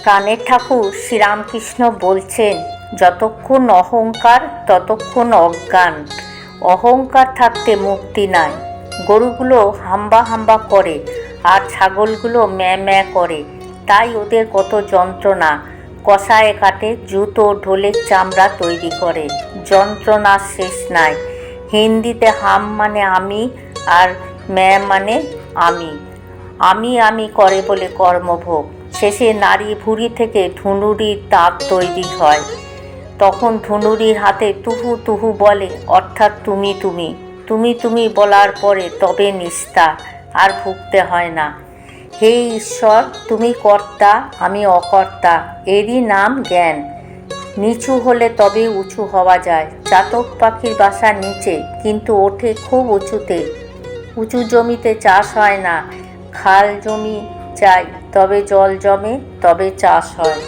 প্রাণের ঠাকুর শ্রীরামকৃষ্ণ বলছেন, যতক্ষণ অহংকার ততক্ষণ অজ্ঞান। অহংকার থাকতে মুক্তি নাই। গরুগুলো হাম্বা হাম্বা করে আর ছাগলগুলো ম্যাঁ ম্যাঁ করে, তাই ওদের কত যন্ত্রণা। কষায়ে কাটে, জুতো ঢোলের চামড়া তৈরি করে, যন্ত্রণার শেষ নাই। হিন্দিতে হাম মানে আমি আর ম্যাঁ মানে আমি। আমি আমি করে বলে কর্মভোগ। শেষে নারী ভুঁড়ি থেকে ধুনুরির দাঁত তৈরি হয়। তখন ধুনুরির হাতে তুহু তুহু বলে, অর্থাৎ তুমি তুমি তুমি তুমি বলার পরে তবে নিস্তার, আর ভুগতে হয় না। হে ঈশ্বর, তুমি কর্তা, আমি অকর্তা, এরই নাম জ্ঞান। নিচু হলে তবে উঁচু হওয়া যায়। চাতক পাখির বাসা নিচে, কিন্তু ওঠে খুব উঁচুতে। উঁচু জমিতে চাষ হয় না, খাল জমি চাই, তবে জল জমে, তবে চাষ হয়।